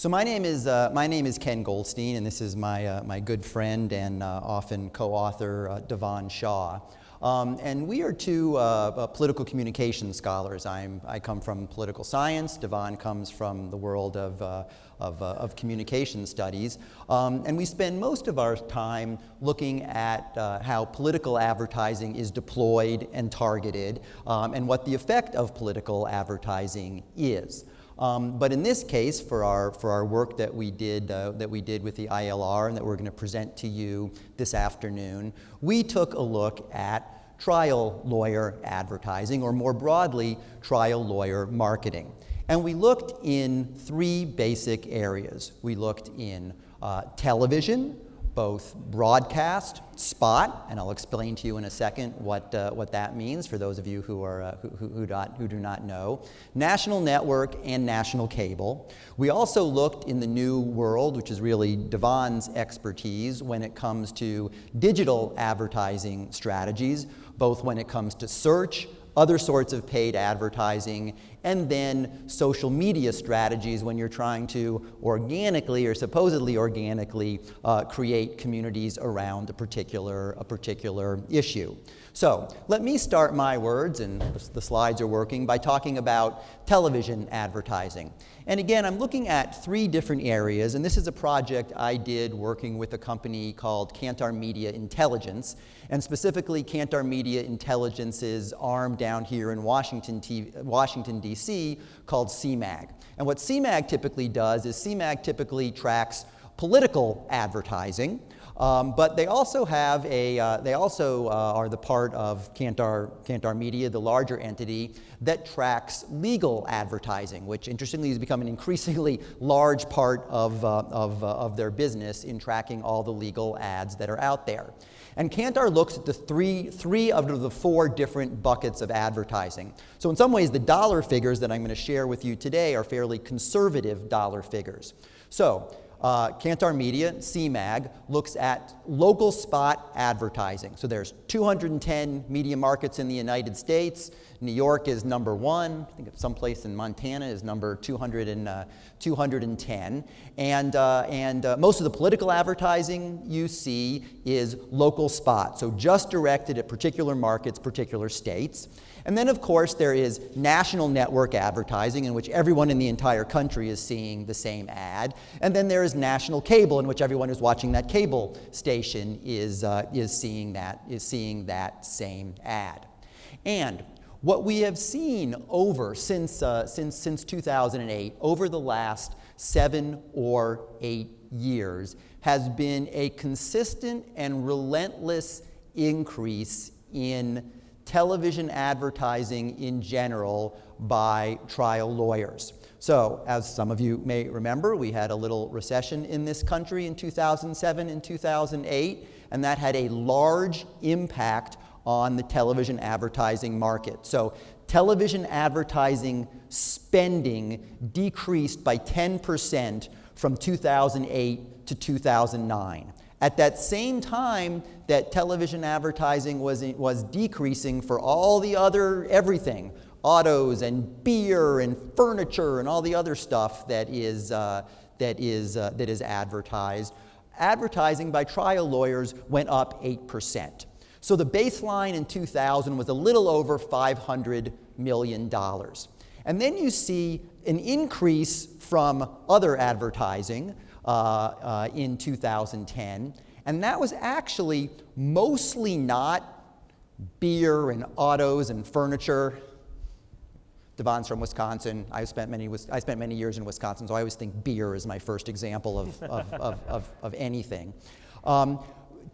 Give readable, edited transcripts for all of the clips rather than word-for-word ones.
So my name is Ken Goldstein, and this is my good friend and often co-author Dhavan Shah. And we are two political communication scholars. I come from political science. Dhavan comes from the world of communication studies. And we spend most of our time looking at how political advertising is deployed and targeted, and what the effect of political advertising is. But in this case, for our work that we did with the ILR and that we're going to present to you this afternoon, we took a look at trial lawyer advertising, or more broadly, trial lawyer marketing. And we looked in three basic areas. We looked in television, both broadcast, spot, and I'll explain to you in a second what that means for those of you who do not know, national network and national cable. We also looked in the new world, which is really Dhavan's expertise when it comes to digital advertising strategies, both when it comes to search, other sorts of paid advertising, and then social media strategies when you're trying to organically or supposedly organically create communities around a particular issue. So let me start my words, and the slides are working, by talking about television advertising. And again, I'm looking at three different areas, and this is a project I did working with a company called Kantar Media Intelligence, and specifically Kantar Media Intelligence's arm down here in Washington, D.C. called CMAG. And what CMAG typically does is CMAG typically tracks political advertising, but they also have are the part of Kantar Media, the larger entity that tracks legal advertising, which interestingly has become an increasingly large part of their business in tracking all the legal ads that are out there. And Kantar looks at the three out of the four different buckets of advertising. So in some ways, the dollar figures that I'm going to share with you today are fairly conservative dollar figures. So Kantar Media, CMAG, looks at local spot advertising. So there's 210 media markets in the United States. New York is number one. I think someplace in Montana is number 210. And most of the political advertising you see is local spot, so just directed at particular markets, particular states. And then, of course, there is national network advertising, in which everyone in the entire country is seeing the same ad. And then there is national cable, in which everyone who's watching that cable station is seeing that same ad. And what we have seen since 2008, over the last 7 or 8 years, has been a consistent and relentless increase in television advertising in general by trial lawyers. So, as some of you may remember, we had a little recession in this country in 2007 and 2008, and that had a large impact on the television advertising market. So, television advertising spending decreased by 10% from 2008 to 2009. At that same time that television advertising was decreasing for all the other everything, autos and beer and furniture and all the other stuff that is advertised, advertising by trial lawyers went up 8%. So the baseline in 2000 was a little over $500 million. And then you see an increase from other advertising in 2010, and that was actually mostly not beer and autos and furniture. Dhavan's from Wisconsin. I spent many years in Wisconsin, so I always think beer is my first example of anything.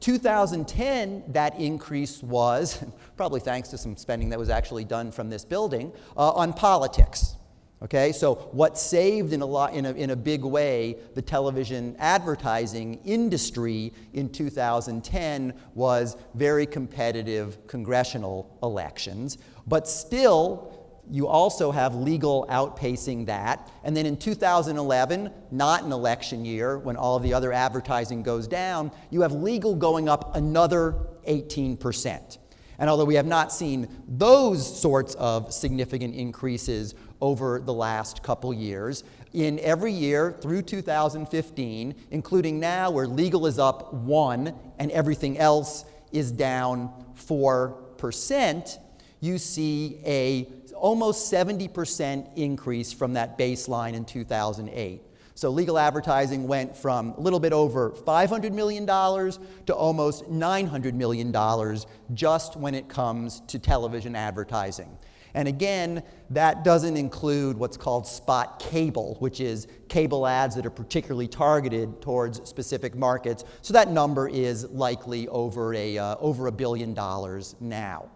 2010, that increase was, probably thanks to some spending that was actually done from this building, on politics. Okay, so what saved in a big way the television advertising industry in 2010 was very competitive congressional elections, but still you also have legal outpacing that. And then in 2011, not an election year when all of the other advertising goes down, you have legal going up another 18%. And although we have not seen those sorts of significant increases over the last couple years. In every year through 2015, including now where legal is up 1 and everything else is down 4%, you see a almost 70% increase from that baseline in 2008. So legal advertising went from a little bit over $500 million to almost $900 million just when it comes to television advertising. And again, that doesn't include what's called spot cable, which is cable ads that are particularly targeted towards specific markets. So that number is likely over $1 billion now.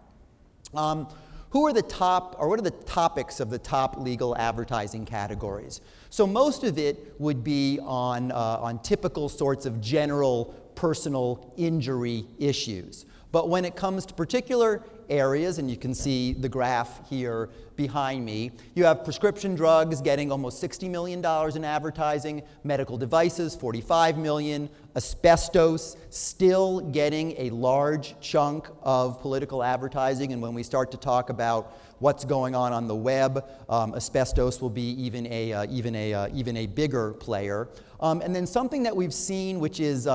Who are the top, or what are the topics of the top legal advertising categories? So most of it would be on typical sorts of general personal injury issues. But when it comes to particular areas, and you can see the graph here behind me, you have prescription drugs getting almost $60 million in advertising, medical devices, $45 million, asbestos still getting a large chunk of political advertising, and when we start to talk about what's going on the web, asbestos will be even a bigger player. And then something that we've seen, which is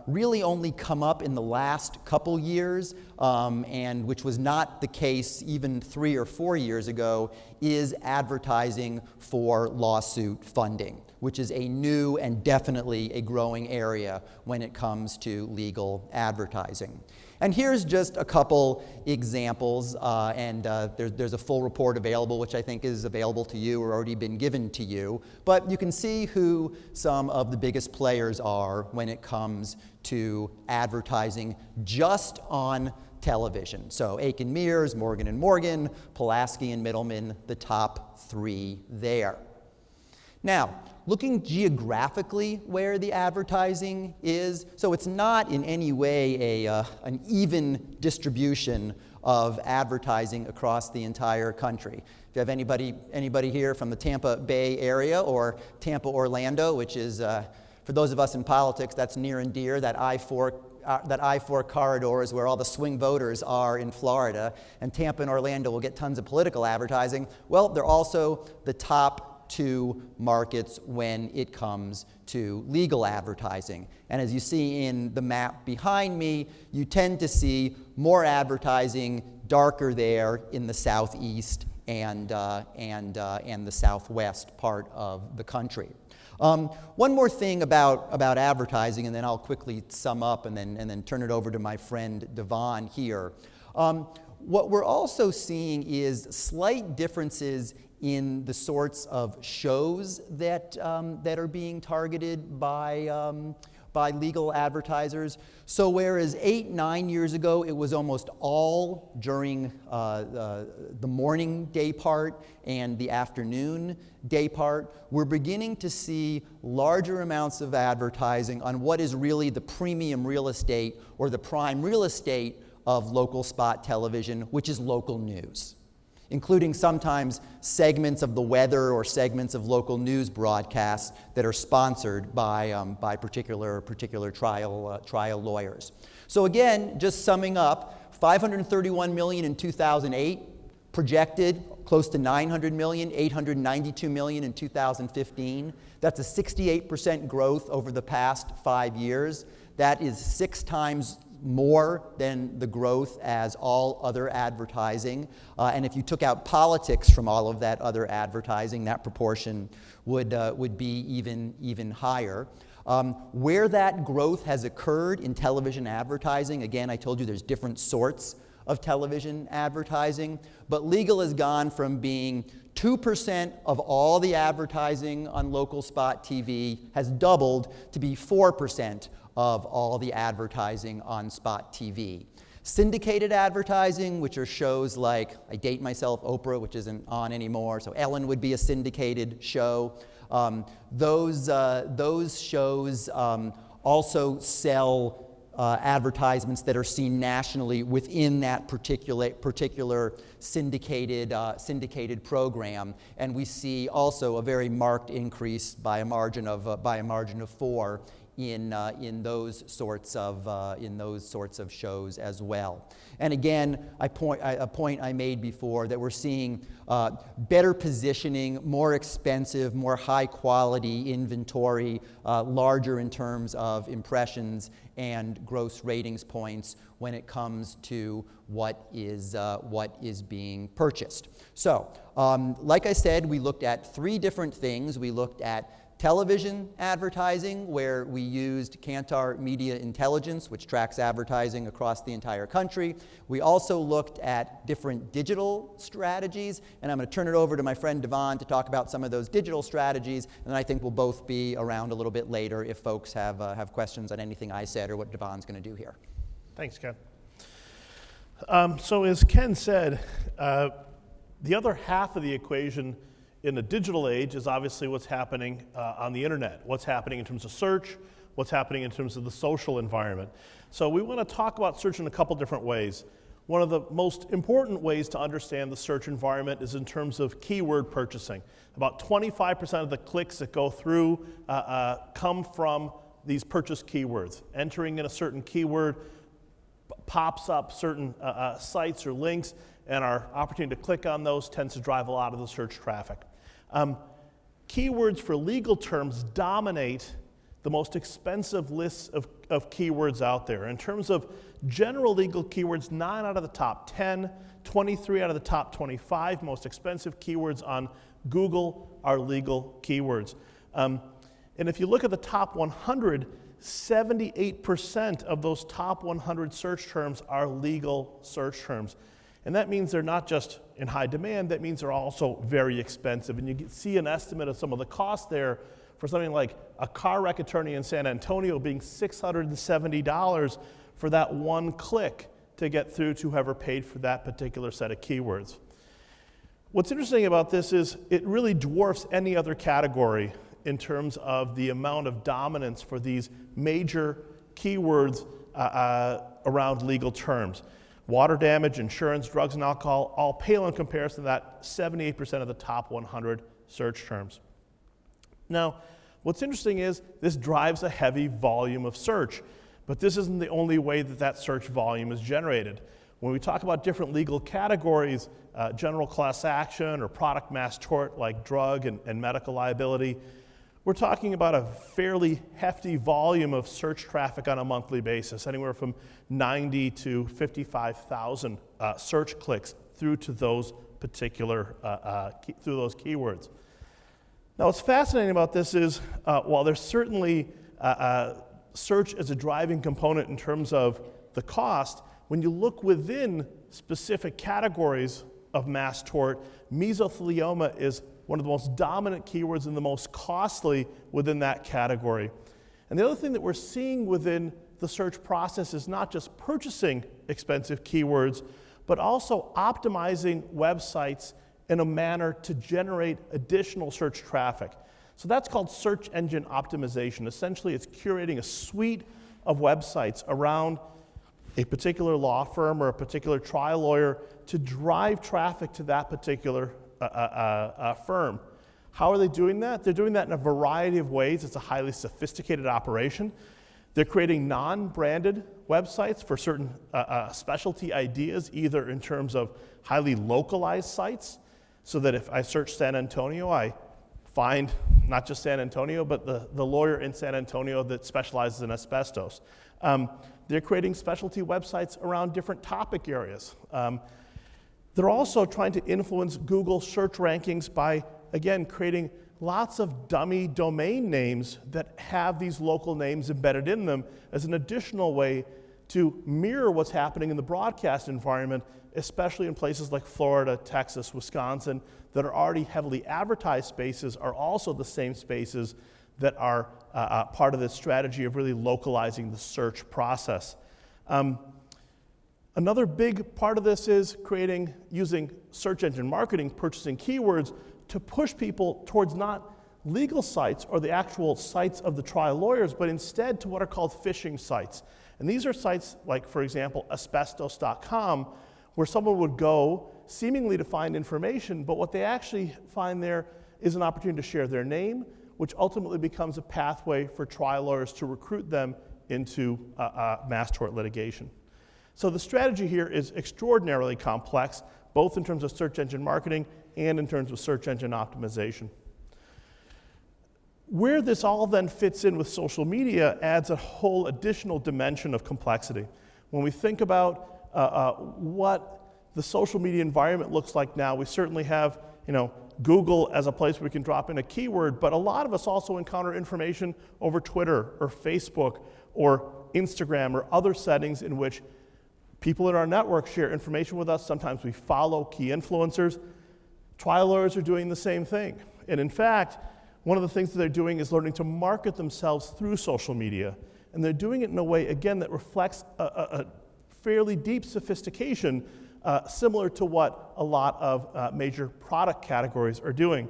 really only come up in the last couple years, and which was not the case even 3 or 4 years ago, is advertising for lawsuit funding, which is a new and definitely a growing area when it comes to legal advertising. And here's just a couple examples, and there's a full report available, which I think is available to you or already been given to you. But you can see who some of the biggest players are when it comes to advertising just on television. So Aiken Mears, Morgan & Morgan, Pulaski and Middleman, the top 3 there. Now, looking geographically where the advertising is, so it's not in any way an even distribution of advertising across the entire country. If you have anybody here from the Tampa Bay area or Tampa, Orlando, which is, for those of us in politics, that's near and dear, that I-4 corridor is where all the swing voters are in Florida, and Tampa and Orlando will get tons of political advertising. Well, they're also the top 2 markets when it comes to legal advertising. And as you see in the map behind me, you tend to see more advertising darker there in the southeast and the southwest part of the country. One more thing about advertising, and then I'll quickly sum up and then turn it over to my friend Dhavan here. What we're also seeing is slight differences in the sorts of shows that are being targeted by legal advertisers. So whereas 8-9 years ago it was almost all during the morning day part and the afternoon day part, we're beginning to see larger amounts of advertising on what is really the premium real estate or the prime real estate of local spot television, which is local news, including sometimes segments of the weather or segments of local news broadcasts that are sponsored by particular trial lawyers. So again, just summing up, $531 million in 2008, projected close to $900 million, $892 million in 2015. That's a 68% growth over the past 5 years. That is 6 times more than the growth as all other advertising. And if you took out politics from all of that other advertising, that proportion would be even higher. Where that growth has occurred in television advertising, again, I told you there's different sorts of television advertising, but legal has gone from being 2% of all the advertising on local spot TV has doubled to be 4% of all the advertising on spot TV. Syndicated advertising, which are shows like, I date myself, Oprah, which isn't on anymore, so Ellen would be a syndicated show. Those shows also sell advertisements that are seen nationally within that particular syndicated program, and we see also a very marked increase by a margin of 4 in those sorts of shows as well. And again, a point I made before, that we're seeing better positioning, more expensive, more high quality inventory, larger in terms of impressions and gross ratings points when it comes to what is being purchased. So, like I said, we looked at 3 different things. We looked at television advertising, where we used Kantar Media Intelligence, which tracks advertising across the entire country. We also looked at different digital strategies, and I'm going to turn it over to my friend Dhavan to talk about some of those digital strategies, and I think we'll both be around a little bit later if folks have questions on anything I said or what Dhavan's going to do here. Thanks, Ken. So as Ken said, the other half of the equation in the digital age is obviously what's happening on the internet, what's happening in terms of search, what's happening in terms of the social environment. So we want to talk about search in a couple different ways. One of the most important ways to understand the search environment is in terms of keyword purchasing. About 25% of the clicks that go through come from these purchase keywords. Entering in a certain keyword pops up certain sites or links, and our opportunity to click on those tends to drive a lot of the search traffic. Keywords for legal terms dominate the most expensive lists of keywords out there. In terms of general legal keywords, 9 out of the top 10, 23 out of the top 25 most expensive keywords on Google are legal keywords. And if you look at the top 100, 78% of those top 100 search terms are legal search terms. And that means they're not just in high demand, that means they're also very expensive. And you can see an estimate of some of the costs there for something like a car wreck attorney in San Antonio being $670 for that one click to get through to whoever paid for that particular set of keywords. What's interesting about this is it really dwarfs any other category in terms of the amount of dominance for these major keywords around legal terms. Water damage, insurance, drugs, and alcohol all pale in comparison to that 78% of the top 100 search terms. Now, what's interesting is this drives a heavy volume of search, but this isn't the only way that that search volume is generated. When we talk about different legal categories, general class action or product mass tort like drug and medical liability, we're talking about a fairly hefty volume of search traffic on a monthly basis, anywhere from 90 to 55,000 search clicks through to those particular, through those keywords. Now what's fascinating about this is, while there's certainly search as a driving component in terms of the cost, when you look within specific categories of mass tort, mesothelioma is one of the most dominant keywords and the most costly within that category. And the other thing that we're seeing within the search process is not just purchasing expensive keywords, but also optimizing websites in a manner to generate additional search traffic. So that's called search engine optimization. Essentially, it's curating a suite of websites around a particular law firm or a particular trial lawyer to drive traffic to that particular firm. How are they doing that? They're doing that in a variety of ways. It's a highly sophisticated operation. They're creating non-branded websites for certain specialty ideas, either in terms of highly localized sites, so that if I search San Antonio, I find not just San Antonio, but the lawyer in San Antonio that specializes in asbestos. They're creating specialty websites around different topic areas. They're also trying to influence Google search rankings by, again, creating lots of dummy domain names that have these local names embedded in them as an additional way to mirror what's happening in the broadcast environment, especially in places like Florida, Texas, Wisconsin, that are already heavily advertised spaces are also the same spaces that are part of this strategy of really localizing the search process. Another big part of this is using search engine marketing, purchasing keywords to push people towards not legal sites or the actual sites of the trial lawyers, but instead to what are called phishing sites. And these are sites like, for example, asbestos.com, where someone would go seemingly to find information, but what they actually find there is an opportunity to share their name, which ultimately becomes a pathway for trial lawyers to recruit them into mass tort litigation. So the strategy here is extraordinarily complex, both in terms of search engine marketing and in terms of search engine optimization. Where this all then fits in with social media adds a whole additional dimension of complexity. When we think about what the social media environment looks like now, we certainly have, Google as a place where we can drop in a keyword, but a lot of us also encounter information over Twitter or Facebook or Instagram or other settings in which people in our network share information with us. Sometimes we follow key influencers. Trial lawyers are doing the same thing. And in fact, one of the things that they're doing is learning to market themselves through social media. And they're doing it in a way, again, that reflects a fairly deep sophistication, similar to what a lot of major product categories are doing.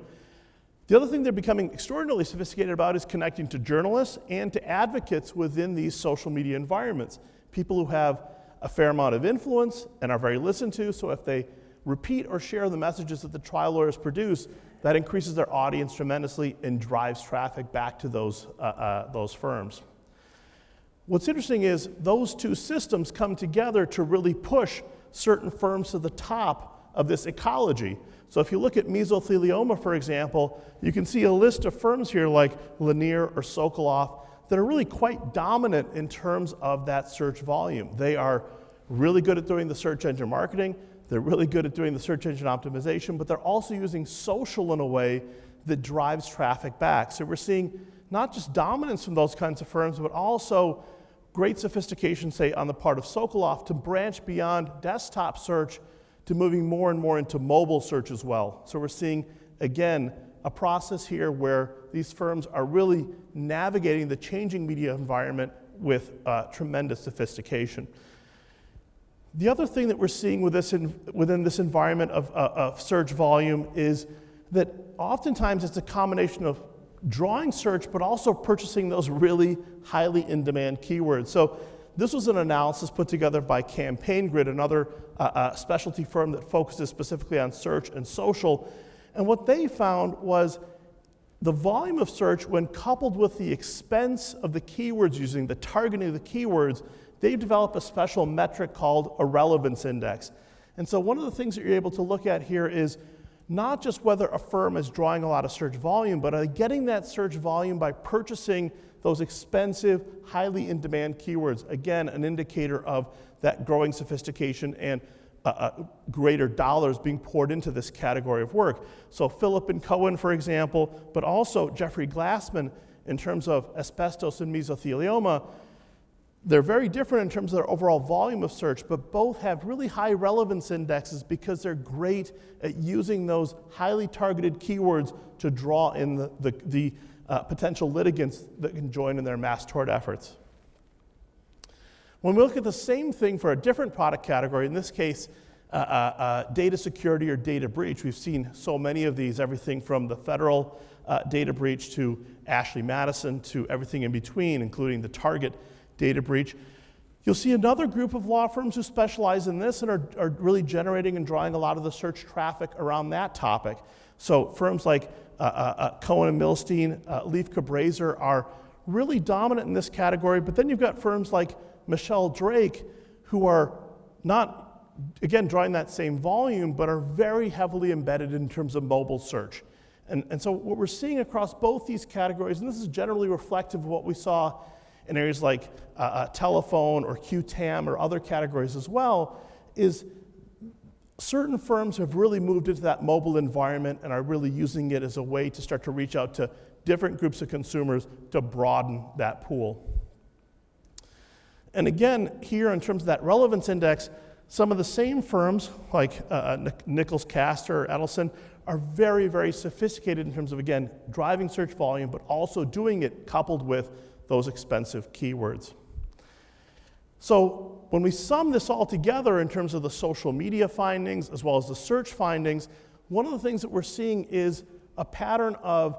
The other thing they're becoming extraordinarily sophisticated about is connecting to journalists and to advocates within these social media environments. People who have a fair amount of influence and are very listened to, so if they repeat or share the messages that the trial lawyers produce, that increases their audience tremendously and drives traffic back to those firms. What's interesting is those two systems come together to really push certain firms to the top of this ecology. So if you look at mesothelioma, for example, you can see a list of firms here like Lanier or Sokoloff that are really quite dominant in terms of that search volume. They are really good at doing the search engine marketing, they're really good at doing the search engine optimization, but they're also using social in a way that drives traffic back. So we're seeing not just dominance from those kinds of firms, but also great sophistication, say, on the part of Sokoloff to branch beyond desktop search to moving more and more into mobile search as well. So we're seeing, again, a process here where these firms are really navigating the changing media environment with tremendous sophistication. The other thing that we're seeing within this environment of search volume is that oftentimes it's a combination of drawing search, but also purchasing those really highly in-demand keywords. So this was an analysis put together by Campaign Grid, another specialty firm that focuses specifically on search and social. And what they found was the volume of search, when coupled with the expense of the keywords using the targeting of the keywords, they developed a special metric called Irrelevance Index. And so one of the things that you're able to look at here is not just whether a firm is drawing a lot of search volume, but getting that search volume by purchasing those expensive, highly in-demand keywords. Again, an indicator of that growing sophistication and greater dollars being poured into this category of work. So Philip and Cohen, for example, but also Jeffrey Glassman in terms of asbestos and mesothelioma. They're very different in terms of their overall volume of search, but both have really high relevance indexes because they're great at using those highly targeted keywords to draw in the potential litigants that can join in their mass tort efforts. When we look at the same thing for a different product category, in this case, data security or data breach, we've seen so many of these, everything from the federal data breach to Ashley Madison to everything in between, including the Target data breach. You'll see another group of law firms who specialize in this and are really generating and drawing a lot of the search traffic around that topic. So firms like Cohen and Milstein, Leif Cabraser are really dominant in this category, but then you've got firms like Michelle Drake who are not, again, drawing that same volume, but are very heavily embedded in terms of mobile search. And so what we're seeing across both these categories, and this is generally reflective of what we saw in areas like telephone or QTAM or other categories as well, is certain firms have really moved into that mobile environment and are really using it as a way to start to reach out to different groups of consumers to broaden that pool. And again, here in terms of that relevance index, some of the same firms like Nichols Castor or Edelson are very, very sophisticated in terms of, again, driving search volume, but also doing it coupled with those expensive keywords. So when we sum this all together in terms of the social media findings as well as the search findings, one of the things that we're seeing is a pattern of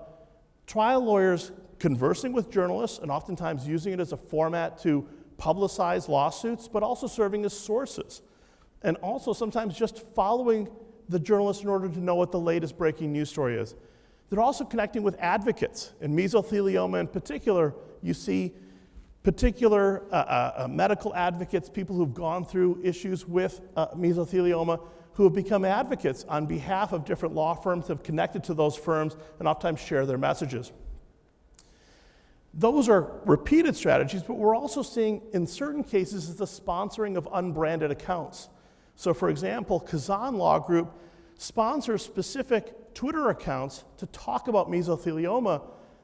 trial lawyers conversing with journalists and oftentimes using it as a format to publicize lawsuits, but also serving as sources. And also sometimes just following the journalist in order to know what the latest breaking news story is. They're also connecting with advocates. In mesothelioma in particular, you see particular medical advocates, people who've gone through issues with mesothelioma, who have become advocates on behalf of different law firms, have connected to those firms, and oftentimes share their messages. Those are repeated strategies, but we're also seeing in certain cases is the sponsoring of unbranded accounts. So for example, Kazan Law Group sponsors specific Twitter accounts to talk about mesothelioma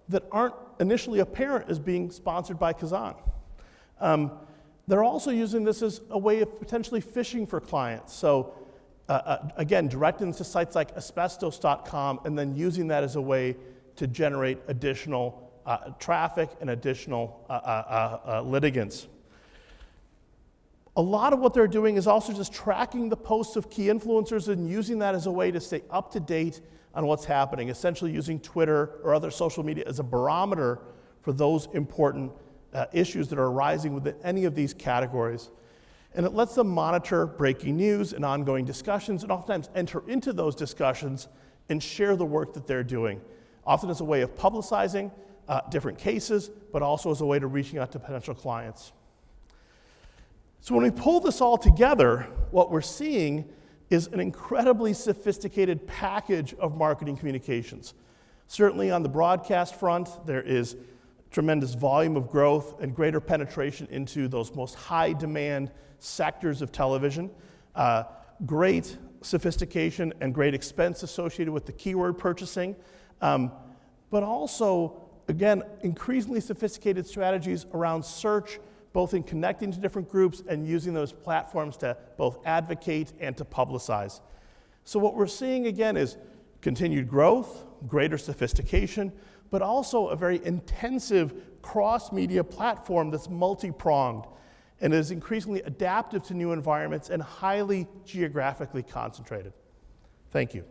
that aren't initially apparent as being sponsored by Kazan. They're also using this as a way of potentially phishing for clients. So again, directing to sites like asbestos.com and then using that as a way to generate additional traffic and additional litigants. A lot of what they're doing is also just tracking the posts of key influencers and using that as a way to stay up to date on what's happening, essentially using Twitter or other social media as a barometer for those important issues that are arising within any of these categories. And it lets them monitor breaking news and ongoing discussions, and oftentimes enter into those discussions and share the work that they're doing, often as a way of publicizing different cases, but also as a way to reaching out to potential clients. So when we pull this all together, what we're seeing is an incredibly sophisticated package of marketing communications. Certainly on the broadcast front, there is tremendous volume of growth and greater penetration into those most high demand sectors of television, great sophistication and great expense associated with the keyword purchasing, but also, again, increasingly sophisticated strategies around search, both in connecting to different groups and using those platforms to both advocate and to publicize. So what we're seeing again is continued growth, greater sophistication, but also a very intensive cross-media platform that's multi-pronged and is increasingly adaptive to new environments and highly geographically concentrated. Thank you.